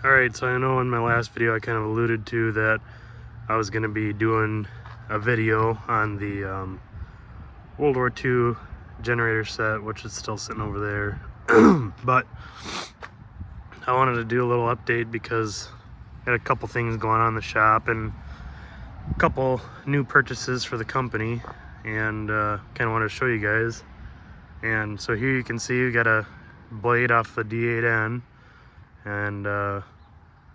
Alright, so I know in my last video I kind of alluded to that I was going to be doing a video on the World War II generator set, which is still sitting over there. But I wanted to do a little update because I had a couple things going on in the shop and a couple new purchases for the company, and kind of wanted to show you guys. And so here you can see we got a blade off the D8N, and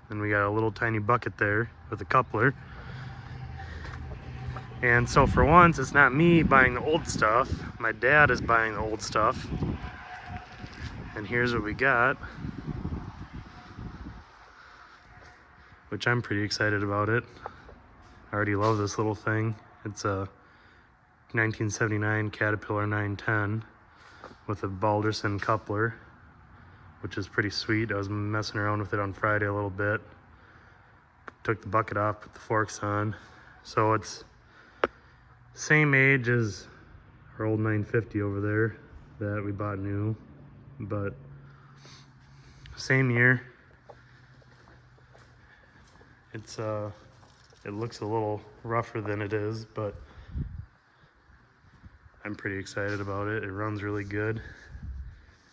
then we got a little tiny bucket there with a coupler. And so for once, it's not me buying the old stuff, my dad is buying the old stuff. And here's what we got, which I'm pretty excited about it. I already love this little thing. It's a 1979 Caterpillar 910 with a Balderson coupler, which is pretty sweet. I was messing around with it on Friday a little bit. Took the bucket off, put the forks on. So it's same age as our old 950 over there that we bought new, but same year. It's it looks a little rougher than it is, but I'm pretty excited about it. It runs really good.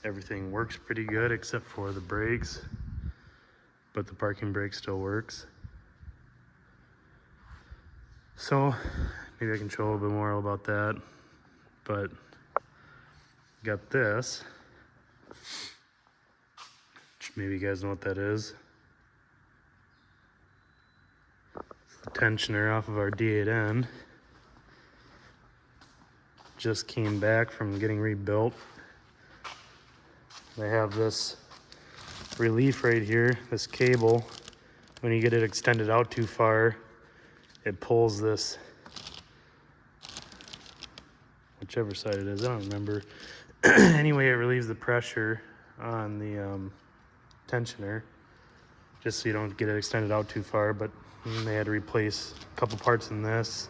Everything works pretty good except for the brakes, but the parking brake still works. So maybe I can show a little bit more about that, but got this, which maybe you guys know what that is. It's the tensioner off of our D8N. Just came back from getting rebuilt. They have this relief right here, this cable. When you get it extended out too far, it pulls this, whichever side it is, I don't remember. Anyway, it relieves the pressure on the tensioner, just so you don't get it extended out too far. But they had to replace a couple parts in this.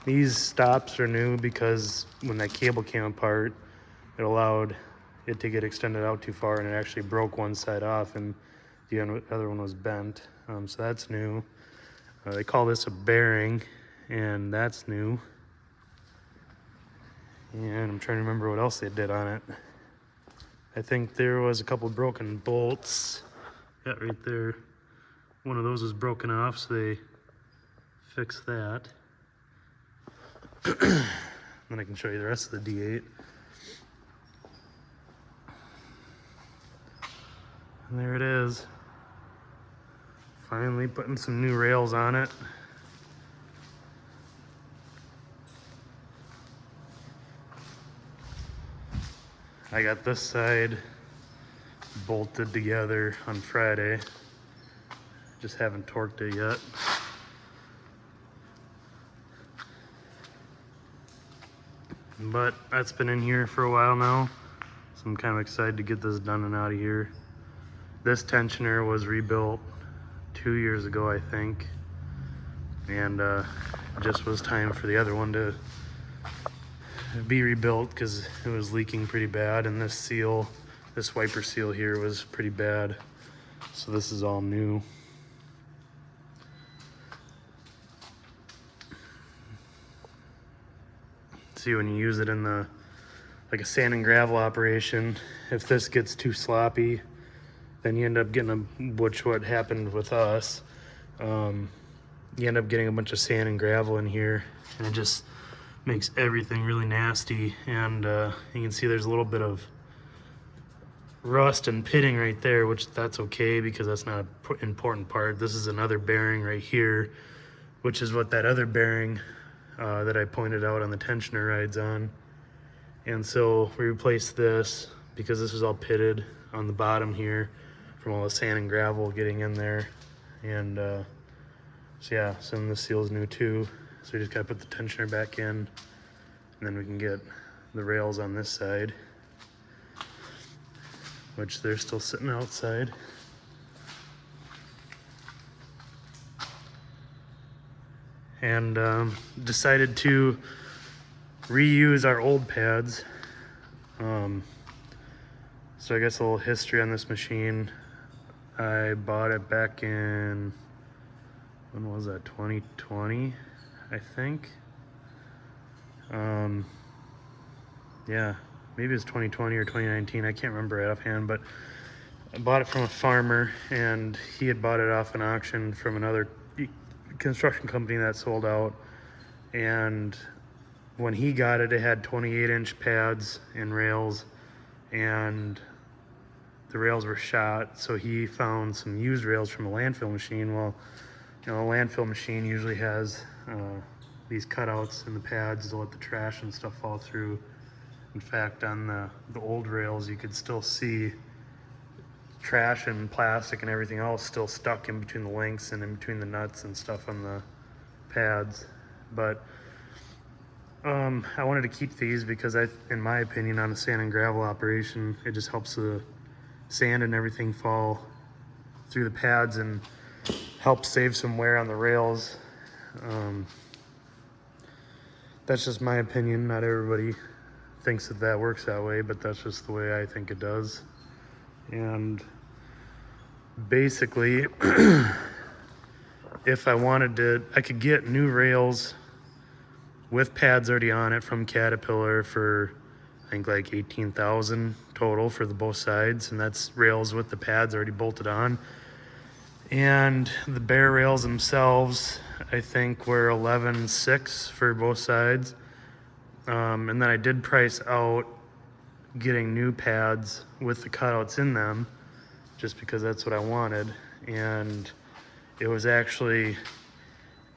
These stops are new because when that cable came apart, it allowed it to get extended out too far, and it actually broke one side off and the other one was bent. So that's new. They call this a bearing, and that's new. And I'm trying to remember what else they did on it. I think there was a couple broken bolts. Yeah, right there. One of those was broken off, so they fixed that. Then I can show you the rest of the D8. And there it is. Finally putting some new rails on it. I got this side bolted together on Friday. Just haven't torqued it yet. But that's been in here for a while now, so I'm kind of excited to get this done and out of here. This tensioner was rebuilt 2 years ago, I think, and just was time for the other one to be rebuilt because it was leaking pretty bad, and this seal, this wiper seal here, was pretty bad. So this is all new. See, when you use it in the, like a sand and gravel operation, if this gets too sloppy, then you end up getting which what happened with us. You end up getting a bunch of sand and gravel in here, and it just makes everything really nasty. And you can see there's a little bit of rust and pitting right there, which that's okay because that's not an important part. This is another bearing right here, which is what that other bearing that I pointed out on the tensioner rides on. And so we replaced this because this was all pitted on the bottom here from all the sand and gravel getting in there. And so yeah, so then the seal's new too. So we just gotta put the tensioner back in, and then we can get the rails on this side, which they're still sitting outside. And decided to reuse our old pads. So I guess a little history on this machine. I bought it back in, when was that, 2020, I think. Yeah, maybe it's 2020 or 2019, I can't remember right offhand, but I bought it from a farmer, and he had bought it off an auction from another construction company that sold out. And when he got it, it had 28-inch pads and rails, and the rails were shot. So he found some used rails from a landfill machine. Well, a landfill machine usually has these cutouts in the pads to let the trash and stuff fall through. In fact, on the old rails, you could still see trash and plastic and everything else still stuck in between the links and in between the nuts and stuff on the pads. But I wanted to keep these because in my opinion, on a sand and gravel operation, it just helps the sand and everything fall through the pads and helps save some wear on the rails. That's just my opinion. Not everybody thinks that works that way, but that's just the way I think it does. And basically, if I wanted to, I could get new rails with pads already on it from Caterpillar for, I think, like $18,000 total for both sides, and that's rails with the pads already bolted on. And the bare rails themselves, I think, were $11,600 for both sides. And then I did price out getting new pads with the cutouts in them, just because that's what I wanted. And it was actually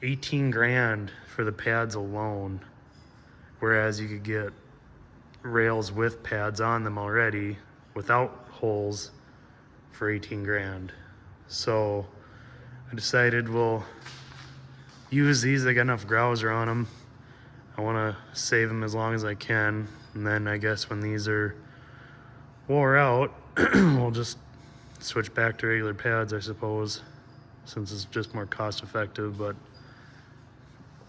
18 grand for the pads alone, whereas you could get rails with pads on them already without holes for 18 grand. So I decided we'll use these. They got enough grouser on them. I want to save them as long as I can, and then I guess when these are wore out, we'll just switch back to regular pads, I suppose, since it's just more cost effective. But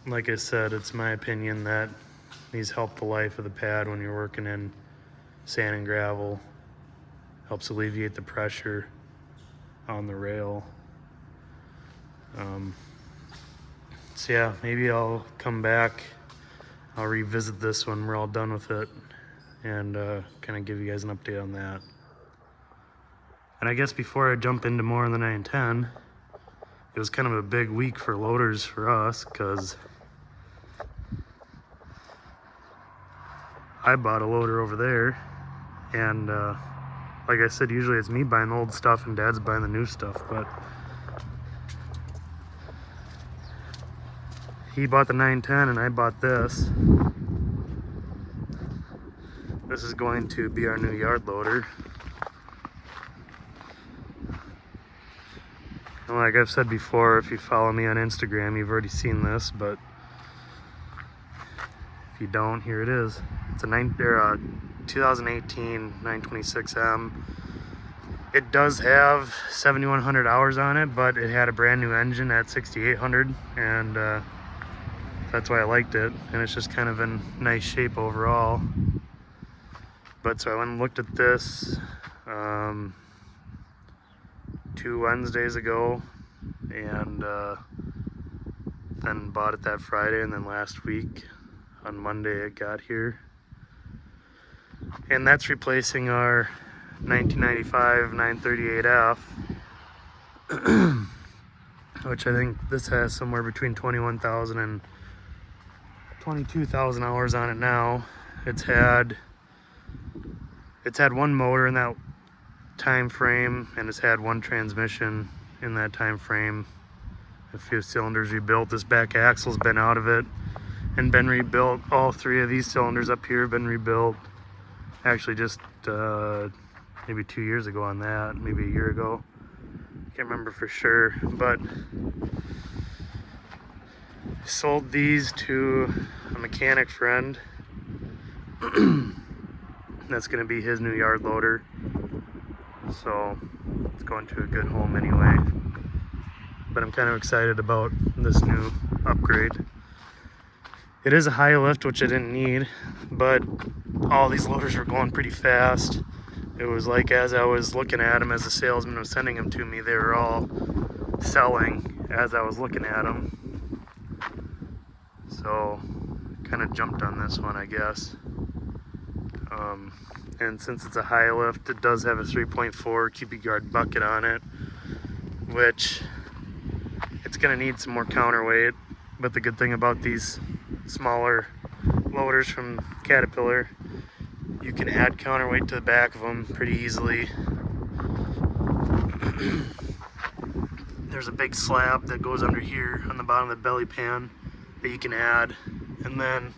like I said, it's my opinion that these help the life of the pad when you're working in sand and gravel. Helps alleviate the pressure on the rail. So yeah, maybe I'll come back. I'll revisit this when we're all done with it and kind of give you guys an update on that. And I guess before I jump into more on the 910, it was kind of a big week for loaders for us, because I bought a loader over there, and like I said, usually it's me buying the old stuff and Dad's buying the new stuff, but he bought the 910 and I bought this. This is going to be our new yard loader. And like I've said before, if you follow me on Instagram, you've already seen this, but if you don't, here it is. It's a 2018 926M. It does have 7,100 hours on it, but it had a brand new engine at 6,800, and that's why I liked it. And it's just kind of in nice shape overall. But so I went and looked at this 2 Wednesdays ago, and then bought it that Friday, and then last week on Monday it got here. And that's replacing our 1995 938F, which I think this has somewhere between 21,000 and 22,000 hours on it now. It's had one motor in that time frame, and it's had one transmission in that time frame. A few cylinders rebuilt. This back axle's been out of it and been rebuilt. All 3 of these cylinders up here have been rebuilt. Actually, just maybe 2 years ago on that, maybe a year ago. Can't remember for sure, but I sold these to a mechanic friend. That's going to be his new yard loader. So it's going to a good home anyway. But I'm kind of excited about this new upgrade. It is a high lift, which I didn't need, but all these loaders were going pretty fast. it was like as I was looking at them, as the salesman was sending them to me, they were all selling as I was looking at them. So kind of jumped on this one, I guess. And since it's a high lift, it does have a 3.4 cubic yard bucket on it, which it's going to need some more counterweight. But the good thing about these smaller loaders from Caterpillar, you can add counterweight to the back of them pretty easily. There's a big slab that goes under here on the bottom of the belly pan that you can add, and then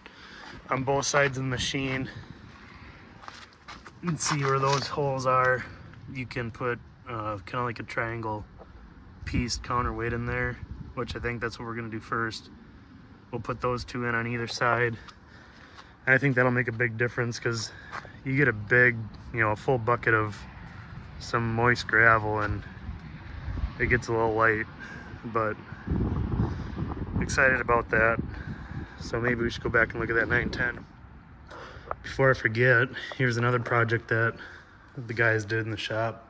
on both sides of the machine, you can see where those holes are. You can put kind of like a triangle piece counterweight in there, which I think that's what we're going to do first. We'll put those two in on either side. And I think that'll make a big difference, because you get a big, a full bucket of some moist gravel and it gets a little light, but excited about that. So maybe we should go back and look at that 910. Before I forget, here's another project that the guys did in the shop.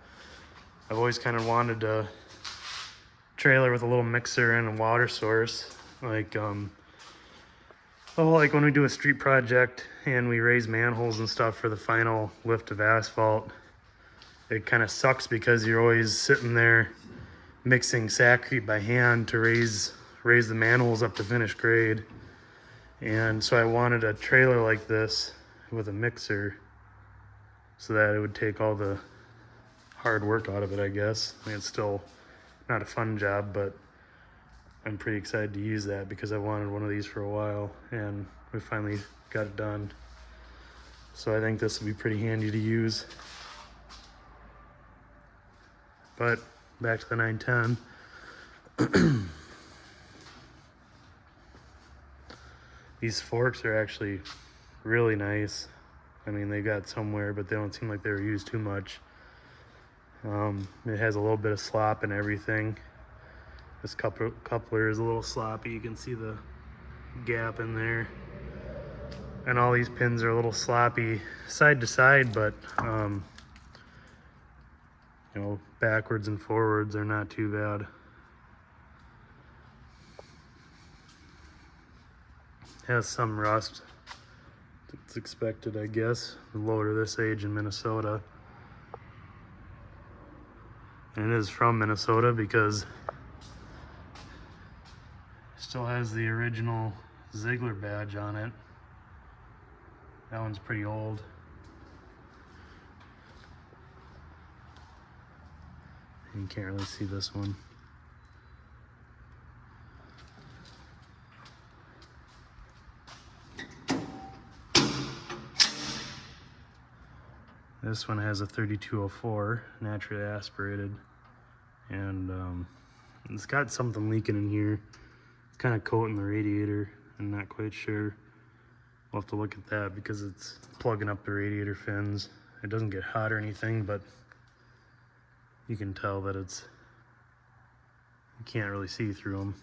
I've always kind of wanted a trailer with a little mixer and a water source. Like when we do a street project and we raise manholes and stuff for the final lift of asphalt, it kind of sucks because you're always sitting there mixing saccrete by hand to raise the manholes up to finished grade. And so I wanted a trailer like this with a mixer so that it would take all the hard work out of it, I guess. I mean, it's still not a fun job, but I'm pretty excited to use that because I wanted one of these for a while and we finally got it done. So I think this will be pretty handy to use. But back to the 910. These forks are actually really nice. I mean, they got somewhere, but they don't seem like they were used too much. It has a little bit of slop and everything. This coupler is a little sloppy. You can see the gap in there. And all these pins are a little sloppy side to side, but backwards and forwards are not too bad. Has some rust. It's expected, I guess. The loader this age in Minnesota. And it is from Minnesota because it still has the original Ziegler badge on it. That one's pretty old. You can't really see this one. This one has a 3204, naturally aspirated, and it's got something leaking in here. It's kind of coating the radiator. I'm not quite sure. We'll have to look at that because it's plugging up the radiator fins. It doesn't get hot or anything, but you can tell that you can't really see through them.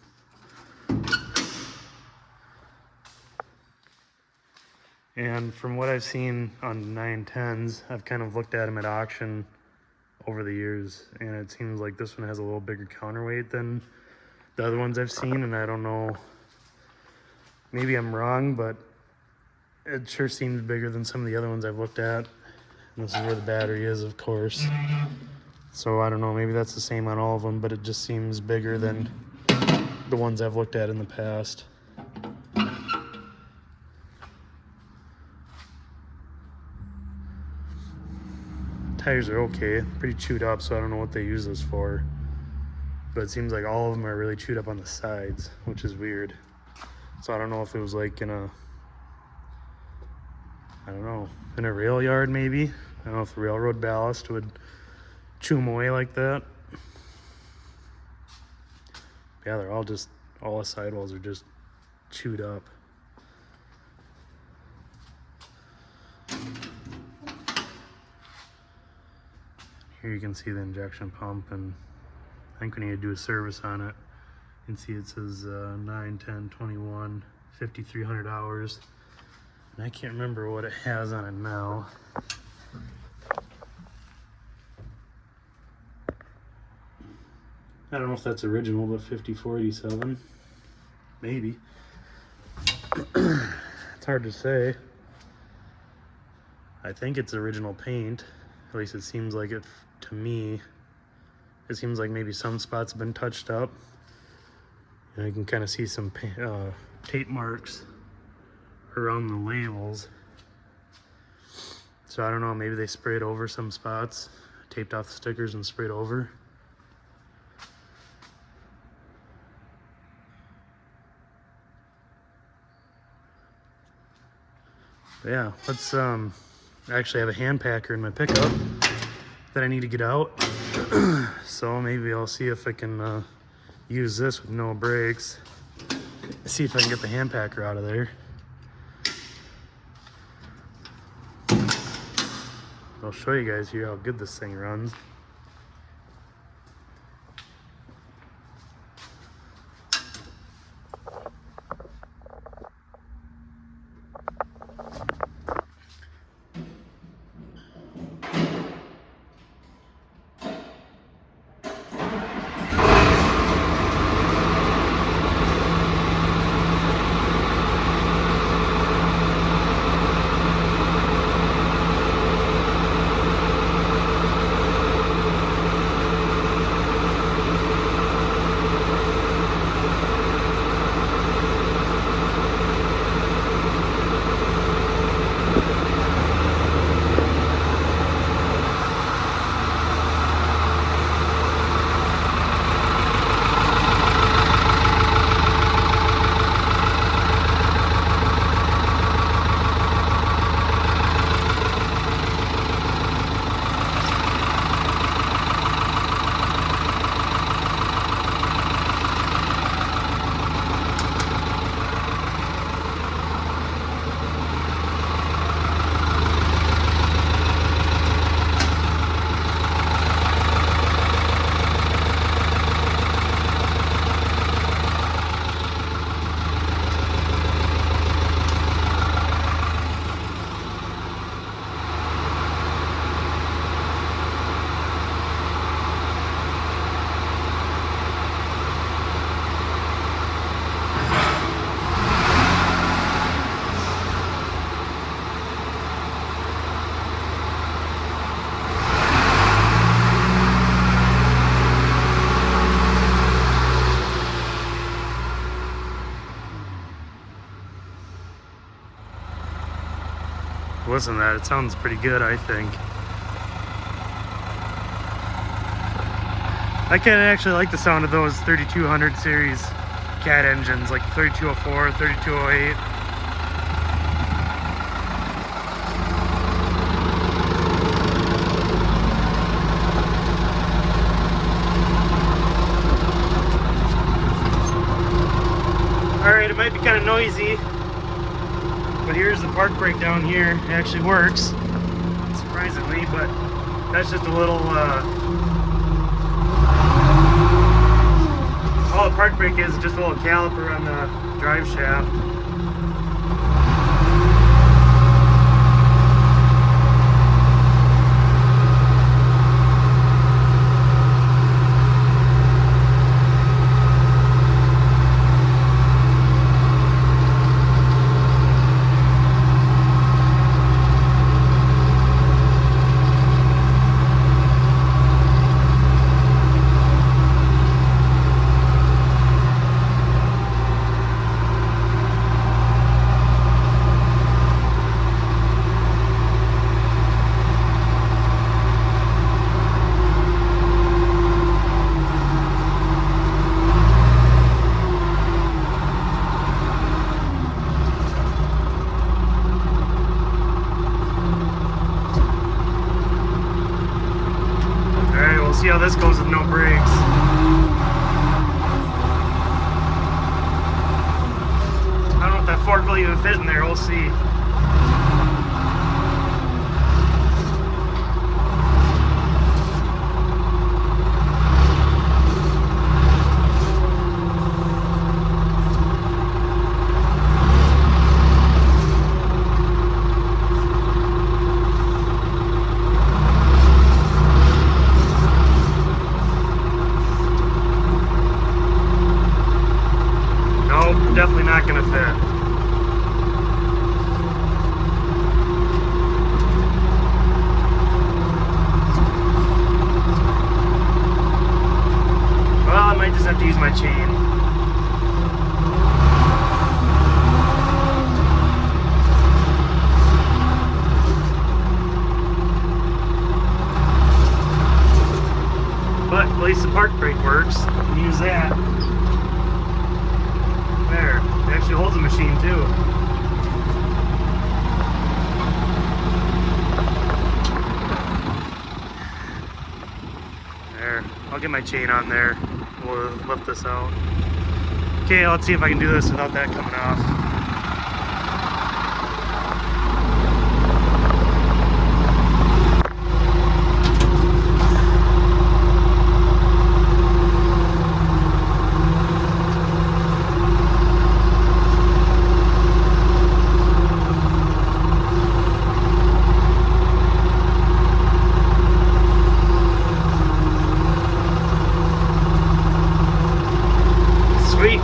And from what I've seen on 910s, I've kind of looked at them at auction over the years, and it seems like this one has a little bigger counterweight than the other ones I've seen, and I don't know, maybe I'm wrong, but it sure seems bigger than some of the other ones I've looked at. And this is where the battery is, of course. So I don't know, maybe that's the same on all of them, but it just seems bigger than the ones I've looked at in the past. Tires are okay, pretty chewed up, so I don't know what they use this for. But it seems like all of them are really chewed up on the sides, which is weird. So I don't know if it was like in a rail yard maybe. I don't know if the railroad ballast would chew them away like that. Yeah, they're all the sidewalls are just chewed up. Here you can see the injection pump, and I think we need to do a service on it. You can see it says 9, 10, 21, 5,300 hours. And I can't remember what it has on it now. I don't know if that's original, but 5487. Maybe. It's hard to say. I think it's original paint. At least it seems like it to me. It seems like maybe some spots have been touched up. And I can kind of see some tape marks around the labels. So I don't know, maybe they sprayed over some spots, taped off the stickers and sprayed over. But yeah, let's I actually have a hand packer in my pickup that I need to get out. So maybe I'll see if I can use this with no brakes. See if I can get the hand packer out of there. I'll show you guys here how good this thing runs. Listen to that, it sounds pretty good, I think. I kind of actually like the sound of those 3200 series cat engines, like 3204, 3208. Alright, it might be kind of noisy, but here's the park brake down here. It actually works, surprisingly, but that's just a little, all the park brake is just a little caliper on the drive shaft. See how this goes with no brakes. I don't know if that fork will even fit in there, we'll see. not gonna fit. Well, I might just have to use my chain. But at least the park brake works. You can use that. There. It actually holds the machine too. There. I'll get my chain on there. We'll lift this out. Okay, let's see if I can do this without that coming off. Sweet.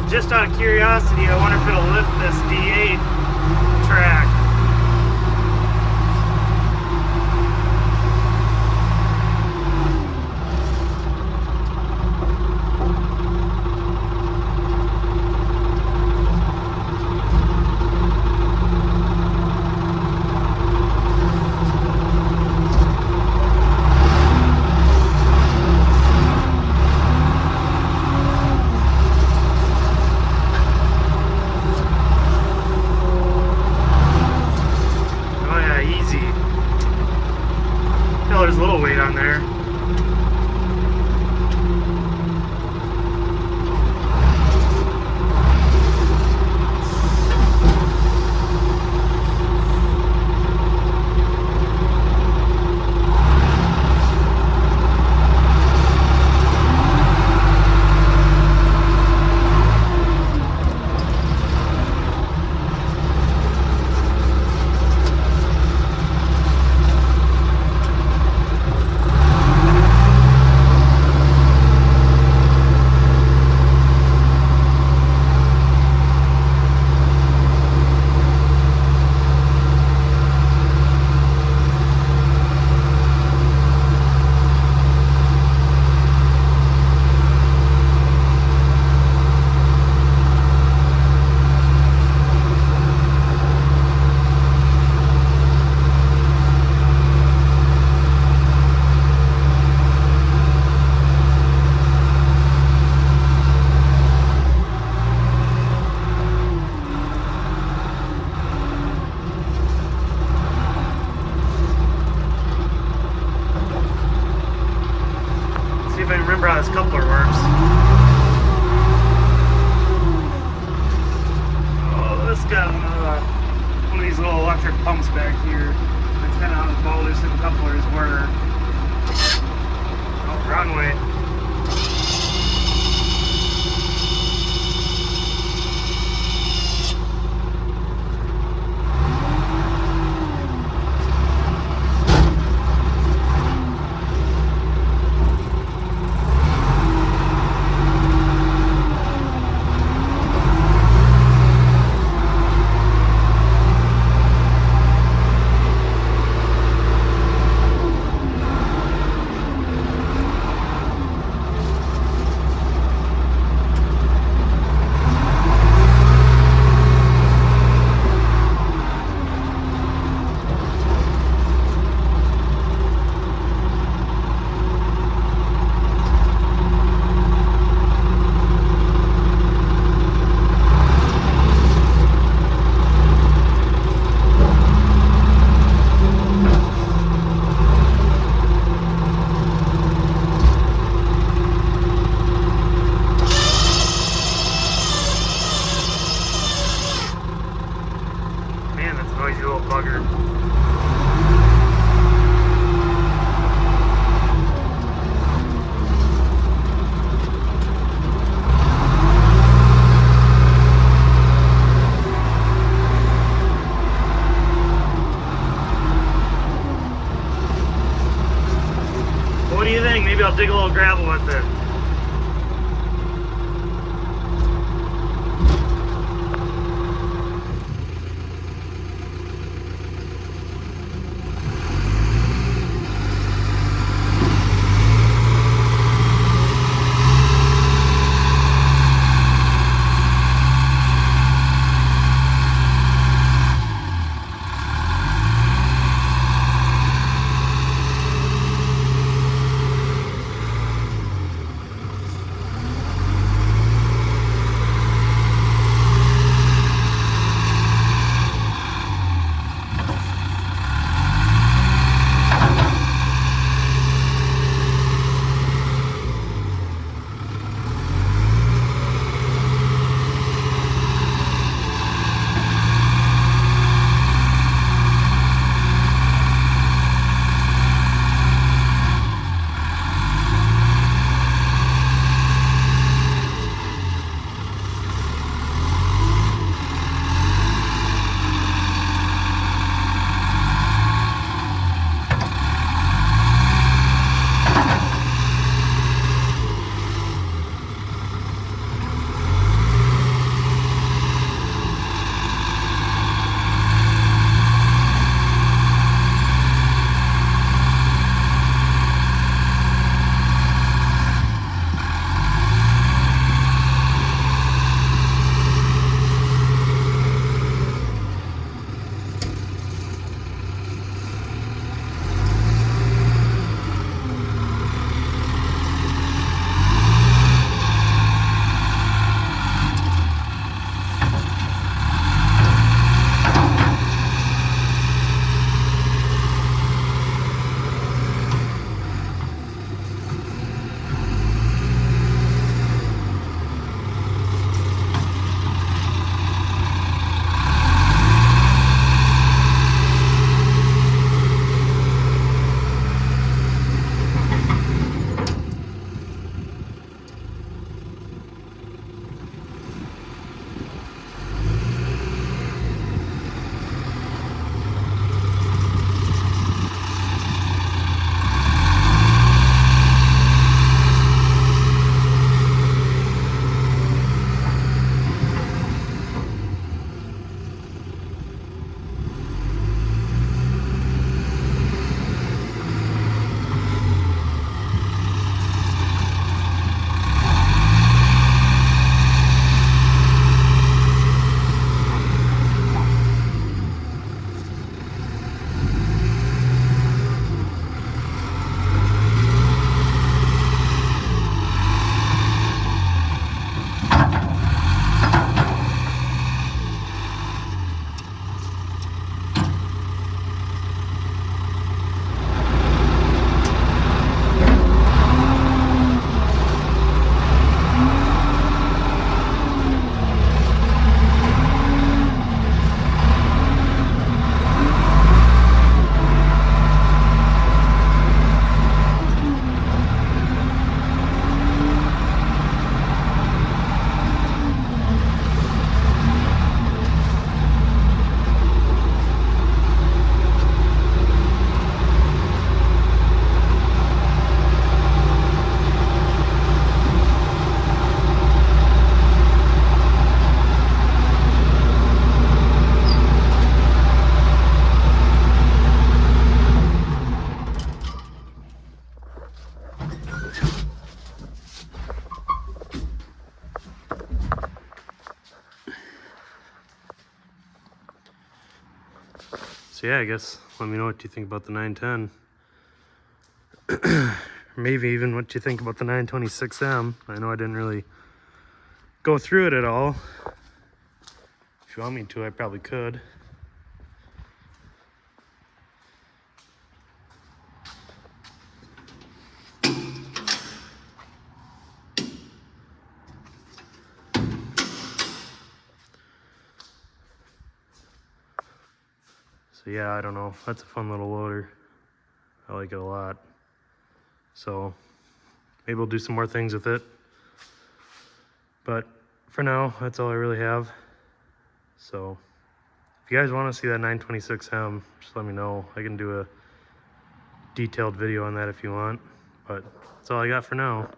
Just out of curiosity, I wonder if it'll lift this D8 track. dig a little gravel with it. So yeah, I guess let me know what you think about the 910. Maybe even what you think about the 926M. I know I didn't really go through it at all. If you want me to, I probably could. So yeah, I don't know. That's a fun little loader. I like it a lot. So maybe we'll do some more things with it. But for now, that's all I really have. So if you guys want to see that 926M, just let me know. I can do a detailed video on that if you want. But that's all I got for now.